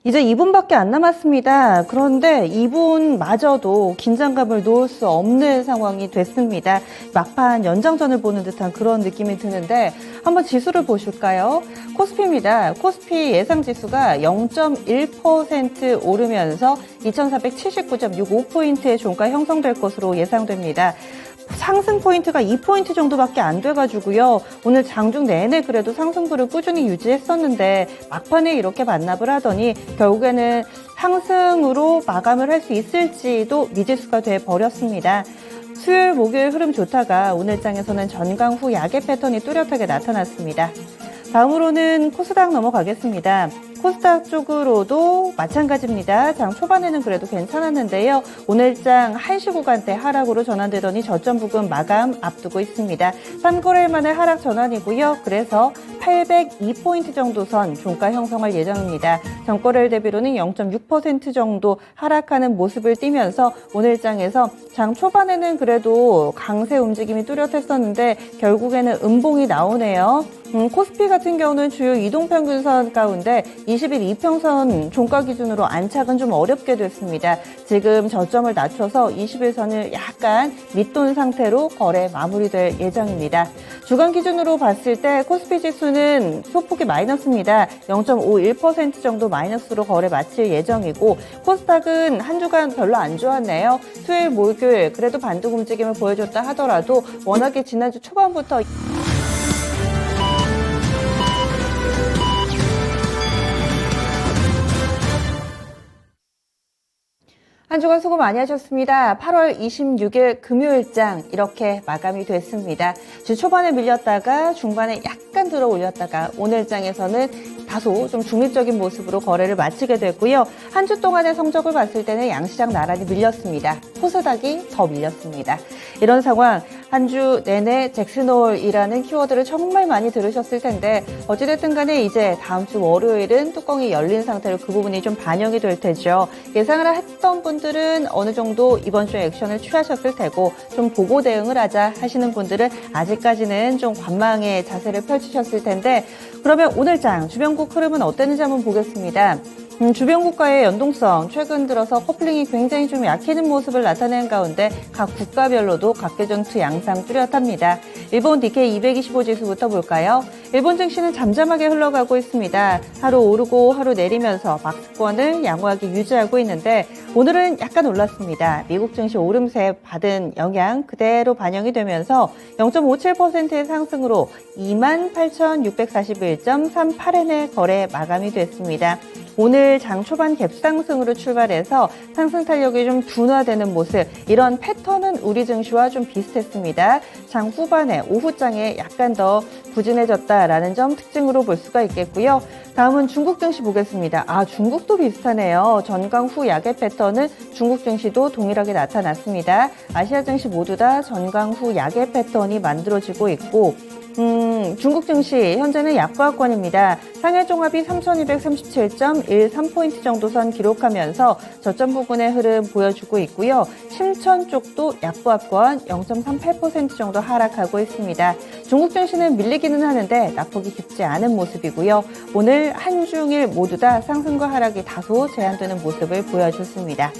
이제 2분밖에 안 남았습니다. 그런데 2분마저도 긴장감을 놓을 수 없는 상황이 됐습니다. 막판 연장전을 보는 듯한 그런 느낌이 드는데 한번 지수를 보실까요? 코스피입니다. 코스피 예상지수가 0.1% 오르면서 2479.65포인트의 종가 형성될 것으로 예상됩니다. 상승 포인트가 2포인트 정도밖에 안 돼가지고요. 오늘 장중 내내 그래도 상승부를 꾸준히 유지했었는데 막판에 이렇게 반납을 하더니 결국에는 상승으로 마감을 할 수 있을지도 미지수가 돼버렸습니다. 수요일, 목요일 흐름 좋다가 오늘장에서는 전강 후 약의 패턴이 뚜렷하게 나타났습니다. 다음으로는 코스닥 넘어가겠습니다. 코스닥 쪽으로도 마찬가지입니다. 장 초반에는 그래도 괜찮았는데요. 오늘장 1시 구간대 하락으로 전환되더니 저점 부근 마감 앞두고 있습니다. 3거래일 만에 하락 전환이고요. 그래서 802포인트 정도 선 종가 형성할 예정입니다. 전거래일 대비로는 0.6% 정도 하락하는 모습을 띠면서 오늘장에서 장 초반에는 그래도 강세 움직임이 뚜렷했었는데 결국에는 음봉이 나오네요. 코스피 같은 경우는 주요 이동평균선 가운데 20일 이평선 종가 기준으로 안착은 좀 어렵게 됐습니다. 지금 저점을 낮춰서 20일선을 약간 밑돈 상태로 거래 마무리될 예정입니다. 주간 기준으로 봤을 때 코스피 지수는 소폭이 마이너스입니다. 0.51% 정도 마이너스로 거래 마칠 예정이고 코스닥은 한 주간 별로 안 좋았네요. 수요일, 목요일 그래도 반등 움직임을 보여줬다 하더라도 워낙에 지난주 초반부터 한 주간 수고 많이 하셨습니다. 8월 26일 금요일장 이렇게 마감이 됐습니다. 주 초반에 밀렸다가 중반에 약간 들어 올렸다가 오늘장에서는 다소 좀 중립적인 모습으로 거래를 마치게 됐고요. 한 주 동안의 성적을 봤을 때는 양시장 나란히 밀렸습니다. 코스닥이 더 밀렸습니다. 이런 상황 한 주 내내 잭슨홀이라는 키워드를 정말 많이 들으셨을 텐데 어찌됐든 간에 이제 다음 주 월요일은 뚜껑이 열린 상태로 그 부분이 좀 반영이 될 테죠. 예상을 했던 분들은 어느 정도 이번 주에 액션을 취하셨을 테고 좀 보고 대응을 하자 하시는 분들은 아직까지는 좀 관망의 자세를 펼치셨을 텐데 그러면 오늘장 주변국 흐름은 어땠는지 한번 보겠습니다. 주변국가의 연동성, 최근 들어서 커플링이 굉장히 좀 약해진 모습을 나타낸 가운데 각 국가별로도 각계전투 양상 뚜렷합니다. 일본 니케이 225 지수부터 볼까요? 일본 증시는 잠잠하게 흘러가고 있습니다. 하루 오르고 하루 내리면서 박스권을 양호하게 유지하고 있는데 오늘은 약간 올랐습니다. 미국 증시 오름세 받은 영향 그대로 반영이 되면서 0.57%의 상승으로 28,641.38엔의 거래 마감이 됐습니다. 오늘 장 초반 갭상승으로 출발해서 상승 탄력이 좀 둔화되는 모습, 이런 패턴은 우리 증시와 좀 비슷했습니다. 장 후반에 오후장에 약간 더 부진해졌다라는 점 특징으로 볼 수가 있겠고요. 다음은 중국 증시 보겠습니다. 중국도 비슷하네요. 전강 후 약의 패턴은 중국 증시도 동일하게 나타났습니다. 아시아 증시 모두 다 전강 후 약의 패턴이 만들어지고 있고 중국 증시 현재는 약보합권입니다. 상해 종합이 3,237.13포인트 정도 선 기록하면서 저점 부근의 흐름 보여주고 있고요. 심천 쪽도 약보합권 0.38% 정도 하락하고 있습니다. 중국 증시는 밀리기는 하는데 낙폭이 깊지 않은 모습이고요. 오늘 한중일 모두 다 상승과 하락이 다소 제한되는 모습을 보여줬습니다.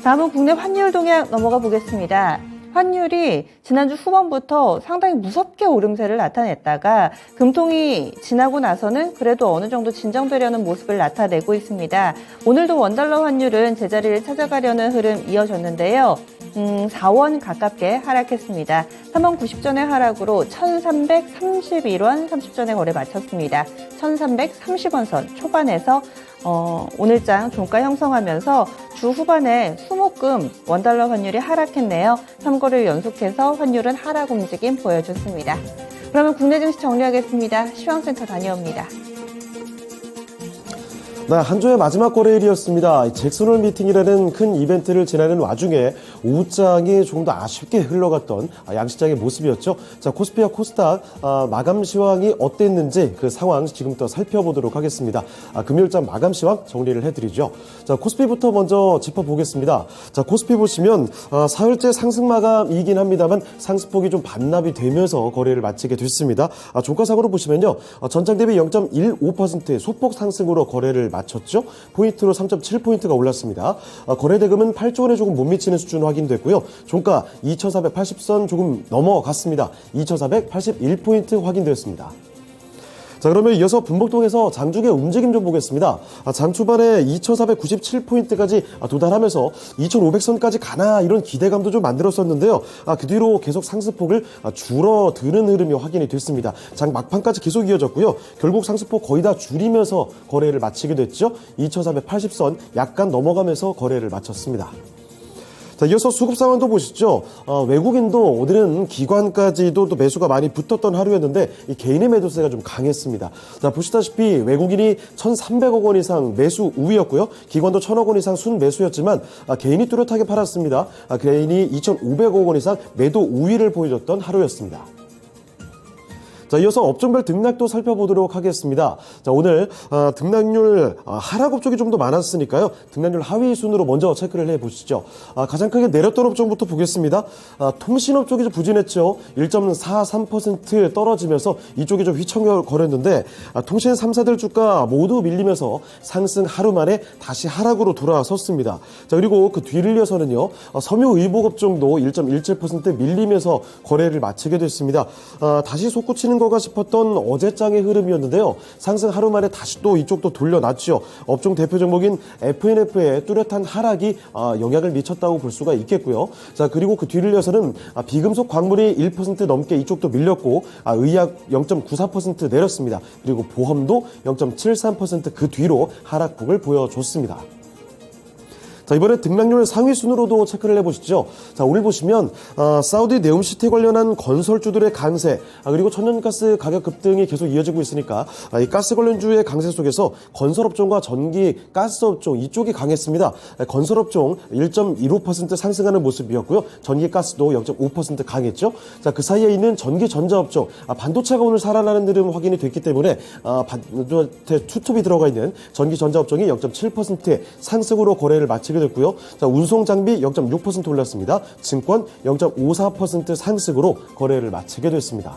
다음은 국내 환율 동향 넘어가 보겠습니다. 환율이 지난주 후반부터 상당히 무섭게 오름세를 나타냈다가 금통이 지나고 나서는 그래도 어느 정도 진정되려는 모습을 나타내고 있습니다. 오늘도 원달러 환율은 제자리를 찾아가려는 흐름 이어졌는데요. 4원 가깝게 하락했습니다. 3원 90전의 하락으로 1331원 30전에 거래 마쳤습니다. 1330원 선 초반에서 오늘장 종가 형성하면서 주 후반에 수목금 원달러 환율이 하락했네요. 3거래일 연속해서 환율은 하락 움직임 보여줬습니다. 그러면 국내 증시 정리하겠습니다. 시황센터 다녀옵니다. 네, 한 주의 마지막 거래일이었습니다. 잭슨홀 미팅이라는 큰 이벤트를 지나는 와중에 오후장이 조금 더 아쉽게 흘러갔던 양시장의 모습이었죠. 자, 코스피와 코스닥 마감 시황이 어땠는지 그 상황 지금부터 살펴보도록 하겠습니다. 금요일장 마감 시황 정리를 해드리죠. 자, 코스피부터 먼저 짚어보겠습니다. 자, 코스피 보시면 사흘째 상승 마감이긴 합니다만 상승폭이 좀 반납이 되면서 거래를 마치게 됐습니다. 종가상으로 보시면요, 전장 대비 0.15%의 소폭 상승으로 거래를 마쳤죠. 포인트로 3.7포인트가 올랐습니다. 거래대금은 8조 원에 조금 못 미치는 수준 확인됐고요. 종가 2480선 조금 넘어갔습니다. 2481포인트 확인되었습니다. 자, 그러면 이어서 분봉통에서 장중의 움직임 좀 보겠습니다. 장 초반에 2497포인트까지 도달하면서 2500선까지 가나 이런 기대감도 좀 만들었었는데요. 그 뒤로 계속 상승폭을 줄어드는 흐름이 확인이 됐습니다. 장 막판까지 계속 이어졌고요. 결국 상승폭 거의 다 줄이면서 거래를 마치게 됐죠. 2480선 약간 넘어가면서 거래를 마쳤습니다. 자, 이어서 수급 상황도 보시죠. 외국인도 오늘은 기관까지도 또 매수가 많이 붙었던 하루였는데 이 개인의 매도세가 좀 강했습니다. 자, 보시다시피 외국인이 1,300억 원 이상 매수 우위였고요. 기관도 1,000억 원 이상 순매수였지만 개인이 뚜렷하게 팔았습니다. 개인이 2,500억 원 이상 매도 우위를 보여줬던 하루였습니다. 자, 이어서 업종별 등락도 살펴보도록 하겠습니다. 자, 오늘 등락률 하락 업종이 좀 더 많았으니까요. 등락률 하위 순으로 먼저 체크를 해보시죠. 가장 크게 내렸던 업종부터 보겠습니다. 통신업 쪽이 좀 부진했죠. 1.43% 떨어지면서 이쪽이 좀 휘청거렸는데 통신 3사들 주가 모두 밀리면서 상승 하루 만에 다시 하락으로 돌아섰습니다. 자, 그리고 그 뒤를 이어서는요. 섬유의복 업종도 1.17% 밀리면서 거래를 마치게 됐습니다. 다시 솟구치는 거가 싶었던 어제장의 흐름이었는데요. 상승 하루 만에 다시 또 이쪽도 돌려놨죠. 업종 대표 종목인 FNF에 뚜렷한 하락이 영향을 미쳤다고 볼 수가 있겠고요. 자, 그리고 그 뒤를 이어서는 비금속 광물이 1% 넘게 이쪽도 밀렸고 의약 0.94% 내렸습니다. 그리고 보험도 0.73% 그 뒤로 하락폭을 보여줬습니다. 자, 이번에 등락률 상위 순으로도 체크를 해보시죠. 자, 오늘 보시면 사우디 네옴시티 관련한 건설주들의 강세, 그리고 천연가스 가격 급등이 계속 이어지고 있으니까 이 가스 관련주의 강세 속에서 건설업종과 전기 가스업종 이쪽이 강했습니다. 건설업종 1.15% 상승하는 모습이었고요. 전기가스도 0.5% 강했죠. 자, 그 사이에 있는 전기전자업종, 반도체가 오늘 살아나는 흐름 확인이 됐기 때문에 반도체 투톱이 들어가 있는 전기전자업종이 0.7%의 상승으로 거래를 마치게 됐고요. 자, 운송 장비 0.6% 올랐습니다. 증권 0.54% 상승으로 거래를 마치게 됐습니다.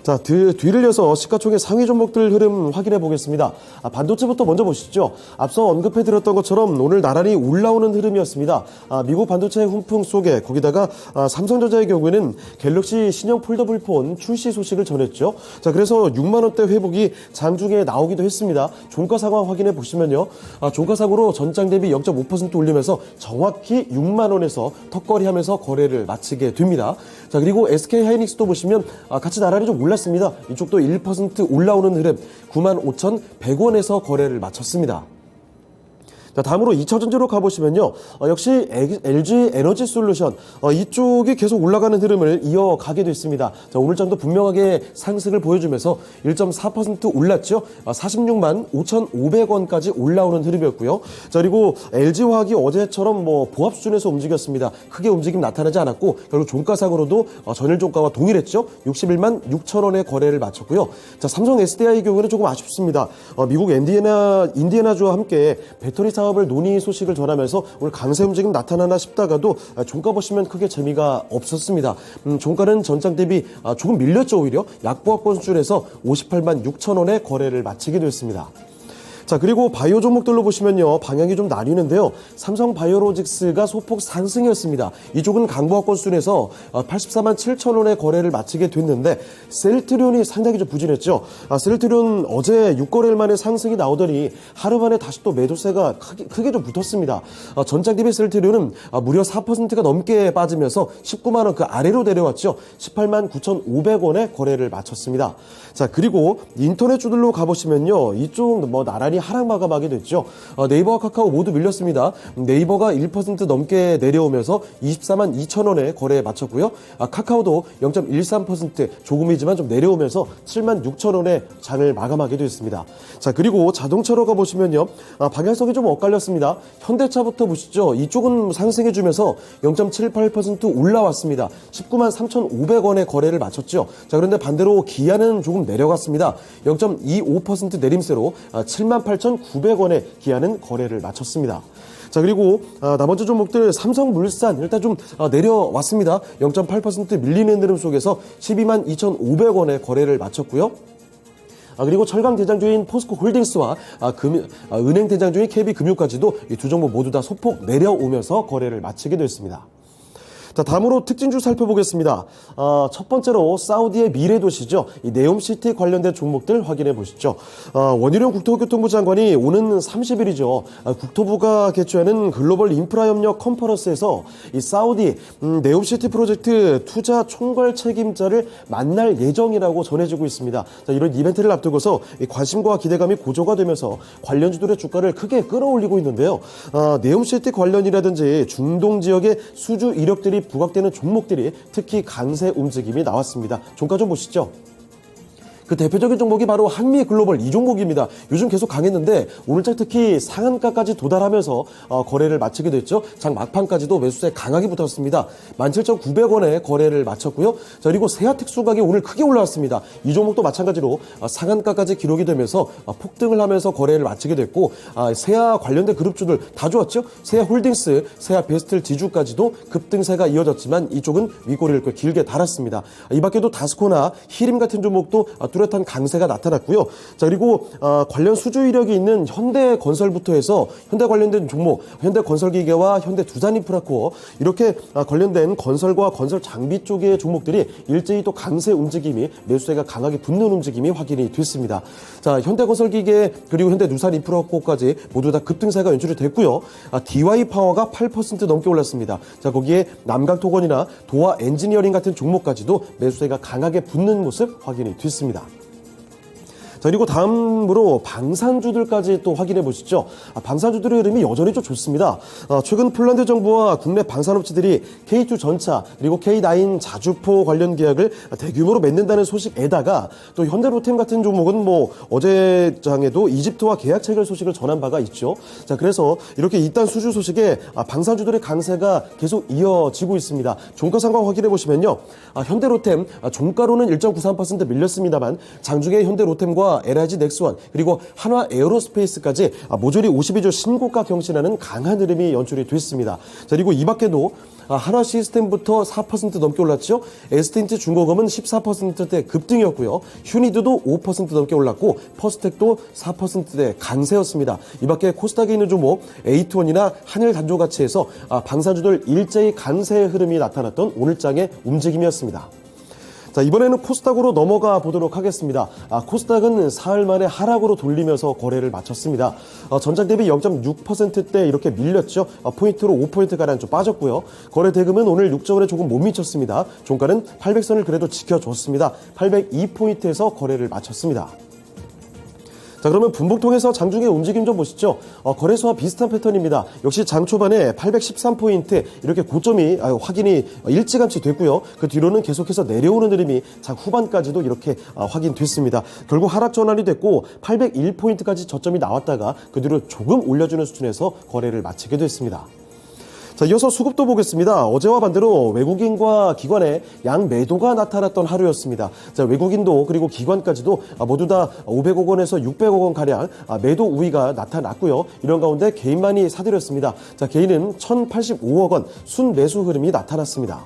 자, 뒤를 이어서 시가총액 상위 종목들 흐름 확인해 보겠습니다. 반도체부터 먼저 보시죠. 앞서 언급해 드렸던 것처럼 오늘 나란히 올라오는 흐름이었습니다. 미국 반도체 훈풍 속에 거기다가 삼성전자의 경우에는 갤럭시 신형 폴더블폰 출시 소식을 전했죠. 자, 그래서 6만 원대 회복이 장중에 나오기도 했습니다. 종가 상황 확인해 보시면요. 종가 상으로 전장 대비 0.5% 올리면서 정확히 6만 원에서 턱걸이하면서 거래를 마치게 됩니다. 자, 그리고 SK 하이닉스도 보시면 같이 나란히 좀 올랐습니다. 이쪽도 1% 올라오는 흐름 95,100원에서 거래를 마쳤습니다. 자, 다음으로 2차전지로 가보시면요. 역시 LG 에너지 솔루션 이쪽이 계속 올라가는 흐름을 이어가게 됐습니다. 자, 오늘장도 분명하게 상승을 보여주면서 1.4% 올랐죠. 46만 5,500원까지 올라오는 흐름이었고요. 자, 그리고 LG화학이 어제처럼 보합 수준에서 움직였습니다. 크게 움직임 나타나지 않았고 결국 종가상으로도 전일 종가와 동일했죠. 61만 6천원의 거래를 마쳤고요. 자, 삼성 SDI의 경우는 조금 아쉽습니다. 미국 인디애나주와 함께 배터리 사업을 논의 소식을 전하면서 오늘 강세 움직임 나타나나 싶다가도 종가 보시면 크게 재미가 없었습니다. 종가는 전장 대비 조금 밀렸죠. 오히려 약보합권 수준에서 58만 6천원의 거래를 마치게 됐습니다. 자, 그리고 바이오 종목들로 보시면요. 방향이 좀 나뉘는데요. 삼성 바이오로직스가 소폭 상승이었습니다. 이쪽은 강보합권 수준에서 84만 7천원의 거래를 마치게 됐는데 셀트리온이 상당히 좀 부진했죠. 셀트리온 어제 6거래일 만에 상승이 나오더니 하루 만에 다시 또 매도세가 크게 좀 붙었습니다. 전장 대비 셀트리온은 무려 4%가 넘게 빠지면서 19만 원 그 아래로 내려왔죠. 18만 9,500원의 거래를 마쳤습니다. 자, 그리고 인터넷주들로 가보시면요. 이쪽 나란히 하락 마감하게 됐죠. 네이버와 카카오 모두 밀렸습니다. 네이버가 1% 넘게 내려오면서 24만 2천원에 거래에 마쳤고요. 카카오도 0.13% 조금이지만 좀 내려오면서 7만 6천원에 장을 마감하게 됐습니다. 자, 그리고 자동차로 가보시면요. 방향성이 좀 엇갈렸습니다. 현대차부터 보시죠. 이쪽은 상승해주면서 0.78% 올라왔습니다. 19만 3,500원에 거래를 마쳤죠. 자, 그런데 반대로 기아는 조금 내려갔습니다. 0.25% 내림세로 78,900원에 기아는 거래를 마쳤습니다. 자, 그리고 나머지 종목들 삼성물산 일단 좀 내려왔습니다. 0.8% 밀리는 흐름 속에서 12만 2,500원에 거래를 마쳤고요. 그리고 철강 대장주인 포스코 홀딩스와 은행 대장주인 KB금융까지도 이 두 종목 모두 다 소폭 내려오면서 거래를 마치게 됐습니다. 자, 다음으로 특징주 살펴보겠습니다. 첫 번째로 사우디의 미래 도시죠. 이 네옴시티 관련된 종목들 확인해 보시죠. 원희룡 국토교통부 장관이 오는 30일이죠. 국토부가 개최하는 글로벌 인프라 협력 컨퍼런스에서 이 사우디 네옴시티 프로젝트 투자 총괄 책임자를 만날 예정이라고 전해지고 있습니다. 자, 이런 이벤트를 앞두고서 이 관심과 기대감이 고조가 되면서 관련주들의 주가를 크게 끌어올리고 있는데요. 네옴시티 관련이라든지 중동 지역의 수주 이력들이 부각되는 종목들이 특히 강세 움직임이 나왔습니다. 종가 좀 보시죠. 그 대표적인 종목이 바로 한미글로벌 이 종목입니다. 요즘 계속 강했는데 오늘장 특히 상한가까지 도달하면서 거래를 마치게 됐죠. 장 막판까지도 매수세 강하게 붙었습니다. 17,900원에 거래를 마쳤고요. 자, 그리고 세아특수각이 오늘 크게 올라왔습니다. 이 종목도 마찬가지로 상한가까지 기록이 되면서 폭등을 하면서 거래를 마치게 됐고, 세아 관련된 그룹주들 다 좋았죠. 세아홀딩스, 세아베스틀 지주까지도 급등세가 이어졌지만 이쪽은 윗꼬리를 길게 달았습니다. 이 밖에도 다스코나 히림 같은 종목도 뚜렷한 강세가 나타났고요. 자, 그리고 관련 수주 이력이 있는 현대건설부터 해서 현대 관련된 종목, 현대건설기계와 현대두산인프라코어 이렇게 관련된 건설과 건설 장비 쪽의 종목들이 일제히 또 강세 움직임이 매수세가 강하게 붙는 움직임이 확인이 됐습니다. 자, 현대건설기계 그리고 현대두산인프라코어까지 모두 다 급등세가 연출이 됐고요. DY파워가 8% 넘게 올랐습니다. 자, 거기에 남강토건이나 도화 엔지니어링 같은 종목까지도 매수세가 강하게 붙는 모습 확인이 됐습니다. 자, 그리고 다음으로 방산주들까지 또 확인해 보시죠. 방산주들의 흐름이 여전히 좀 좋습니다. 최근 폴란드 정부와 국내 방산업체들이 K2 전차 그리고 K9 자주포 관련 계약을 대규모로 맺는다는 소식에다가 또 현대로템 같은 종목은 어제 장에도 이집트와 계약 체결 소식을 전한 바가 있죠. 자, 그래서 이렇게 이딴 수주 소식에 방산주들의 강세가 계속 이어지고 있습니다. 종가 상황 확인해 보시면요. 현대로템 종가로는 1.93% 밀렸습니다만 장중에 현대로템과 LIG 넥스원 그리고 한화 에어로스페이스까지 모조리 52주 신고가 경신하는 강한 흐름이 연출이 됐습니다. 자, 그리고 이 밖에도 한화 시스템부터 4% 넘게 올랐죠. 에스틴트 중공업은 14%대 급등이었고요. 휴니드도 5% 넘게 올랐고 퍼스텍도 4%대 강세였습니다. 이 밖에 코스닥에 있는 종목 에이트원이나 한일단조가치에서 방산주들 일제히 강세의 흐름이 나타났던 오늘장의 움직임이었습니다. 자, 이번에는 코스닥으로 넘어가 보도록 하겠습니다. 코스닥은 사흘 만에 하락으로 돌리면서 거래를 마쳤습니다. 전장 대비 0.6%대 이렇게 밀렸죠. 포인트로 5포인트가량 좀 빠졌고요. 거래 대금은 오늘 6조 원에 조금 못 미쳤습니다. 종가는 800선을 그래도 지켜줬습니다. 802포인트에서 거래를 마쳤습니다. 자, 그러면 분봉통해서 장중의 움직임 좀 보시죠. 거래소와 비슷한 패턴입니다. 역시 장 초반에 813포인트 이렇게 고점이 확인이 일찌감치 됐고요. 그 뒤로는 계속해서 내려오는 흐름이 장 후반까지도 이렇게 확인됐습니다. 결국 하락 전환이 됐고 801포인트까지 저점이 나왔다가 그 뒤로 조금 올려주는 수준에서 거래를 마치게 됐습니다. 자, 이어서 수급도 보겠습니다. 어제와 반대로 외국인과 기관의 양매도가 나타났던 하루였습니다. 자, 외국인도 그리고 기관까지도 모두 다 500억 원에서 600억 원 가량 매도 우위가 나타났고요. 이런 가운데 개인만이 사들였습니다. 자, 개인은 1,085억 원 순매수 흐름이 나타났습니다.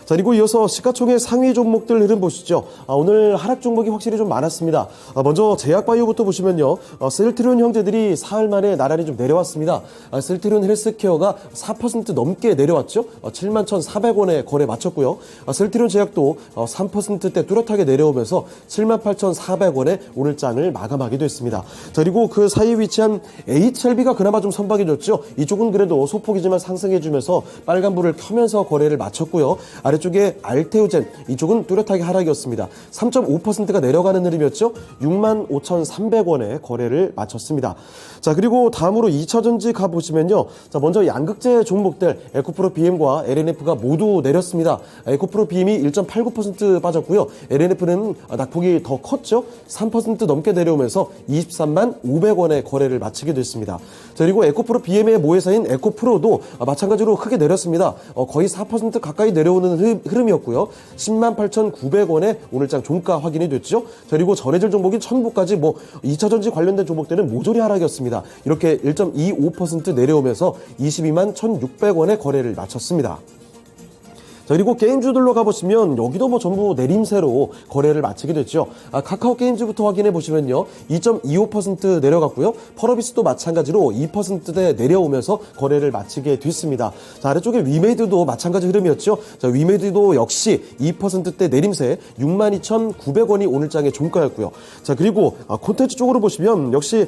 자, 그리고 이어서 시가총액 상위 종목들 흐름 보시죠. 오늘 하락 종목이 확실히 좀 많았습니다. 먼저 제약바이오부터 보시면요. 셀트리온 형제들이 사흘 만에 나란히 좀 내려왔습니다. 셀트리온 헬스케어가 4% 넘게 내려왔죠. 71,400원에 거래 마쳤고요. 셀트리온 제약도 3%대 뚜렷하게 내려오면서 78,400원에 오늘 장을 마감하게 됐습니다. 자, 그리고 그 사이에 위치한 HLB가 그나마 좀 선박해졌죠. 이쪽은 그래도 소폭이지만 상승해주면서 빨간불을 켜면서 거래를 마쳤고요. 아래쪽에 알테오젠 이쪽은 뚜렷하게 하락이었습니다. 3.5%가 내려가는 흐름이었죠. 65,300원에 거래를 마쳤습니다. 자, 그리고 다음으로 2차전지 가보시면요. 자, 먼저 양극재 종목들 에코프로 BM과 LNF가 모두 내렸습니다. 에코프로 BM이 1.89% 빠졌고요. LNF는 낙폭이 더 컸죠. 3% 넘게 내려오면서 23만 500원에 거래를 마치게 됐습니다. 자, 그리고 에코프로 BM의 모회사인 에코프로도 마찬가지로 크게 내렸습니다. 거의 4% 가까이 내려오는 흐름이었고요. 10만 8,900원에 오늘장 종가 확인이 됐죠. 자, 그리고 전해질 종목인 천부까지 2차전지 관련된 종목들은 모조리 하락이었습니다. 이렇게 1.25% 내려오면서 22만 1,600원에 거래를 마쳤습니다. 그리고 게임주들로 가보시면 여기도 뭐 전부 내림세로 거래를 마치게 됐죠. 카카오 게임즈부터 확인해 보시면요. 2.25% 내려갔고요. 펄어비스도 마찬가지로 2%대 내려오면서 거래를 마치게 됐습니다. 자, 아래쪽에 위메이드도 마찬가지 흐름이었죠. 자, 위메이드도 역시 2%대 내림세 62,900원이 오늘장의 종가였고요. 자, 그리고 콘텐츠 쪽으로 보시면 역시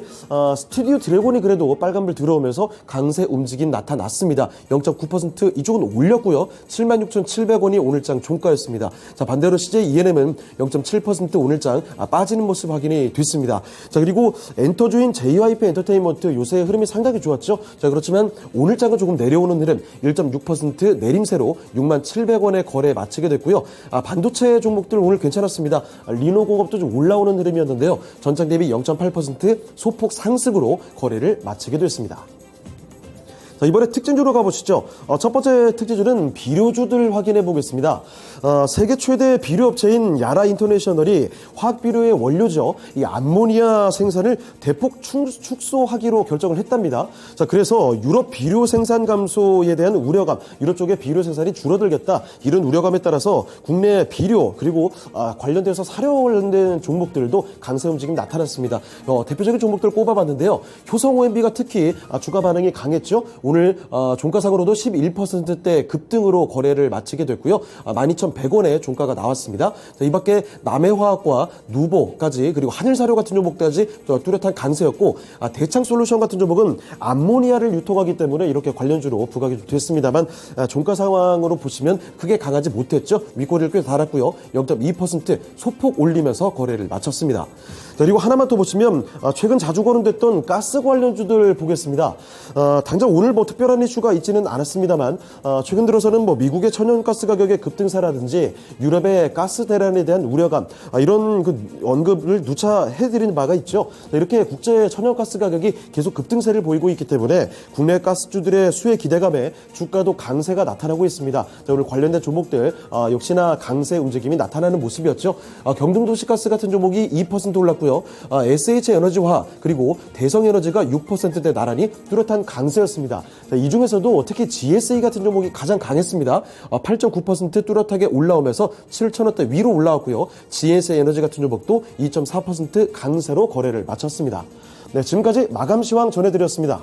스튜디오 드래곤이 그래도 빨간불 들어오면서 강세 움직임 나타났습니다. 0.9% 이쪽은 올렸고요. 76,700원이 오늘장 종가였습니다. 자, 반대로 CJ ENM은 0.7% 오늘장 빠지는 모습 확인이 됐습니다. 자, 그리고 엔터주인 JYP 엔터테인먼트 요새 흐름이 상당히 좋았죠. 자, 그렇지만 오늘장은 조금 내려오는 흐름 1.6% 내림세로 67,000원에 거래 마치게 됐고요. 반도체 종목들 오늘 괜찮았습니다. 리노공업도 좀 올라오는 흐름이었는데요. 전장 대비 0.8% 소폭 상승으로 거래를 마치게 됐습니다. 자, 이번에 특징주로 가보시죠. 첫 번째 특징주는 비료주들 확인해 보겠습니다. 세계 최대 비료업체인 야라 인터내셔널이 화학비료의 원료죠. 이 암모니아 생산을 대폭 축소하기로 결정을 했답니다. 자, 그래서 유럽 비료 생산 감소에 대한 우려감, 유럽 쪽의 비료 생산이 줄어들겠다. 이런 우려감에 따라서 국내 비료 그리고 관련돼서 사료 관련된 종목들도 강세 움직임이 나타났습니다. 대표적인 종목들 꼽아봤는데요. 효성 OMB가 특히 주가 반응이 강했죠. 오늘 종가상으로도 11%대 급등으로 거래를 마치게 됐고요. 12,100원의 종가가 나왔습니다. 자, 이 밖에 남해화학과 누보까지 그리고 하늘사료 같은 종목까지 뚜렷한 강세였고 대창솔루션 같은 종목은 암모니아를 유통하기 때문에 이렇게 관련주로 부각이 됐습니다만 종가 상황으로 보시면 크게 강하지 못했죠. 윗꼬리를 꽤 달았고요. 0.2% 소폭 올리면서 거래를 마쳤습니다. 자, 그리고 하나만 더 보시면 최근 자주 거론됐던 가스 관련주들 보겠습니다. 당장 오늘 뭐 특별한 이슈가 있지는 않았습니다만 최근 들어서는 뭐 미국의 천연가스 가격의 급등세라든지 유럽의 가스 대란에 대한 우려감 이런 그 언급을 누차 해드리는 바가 있죠. 자, 이렇게 국제 천연가스 가격이 계속 급등세를 보이고 있기 때문에 국내 가스주들의 수혜 기대감에 주가도 강세가 나타나고 있습니다. 자, 오늘 관련된 종목들 역시나 강세 움직임이 나타나는 모습이었죠. 경동도시가스 같은 종목이 2% 올랐고요. SH에너지화 그리고 대성에너지가 6%대 나란히 뚜렷한 강세였습니다. 자, 이 중에서도 특히 GSA 같은 종목이 가장 강했습니다. 8.9% 뚜렷하게 올라오면서 7,000원대 위로 올라왔고요. GSA 에너지 같은 종목도 2.4% 강세로 거래를 마쳤습니다. 네, 지금까지 마감시황 전해드렸습니다.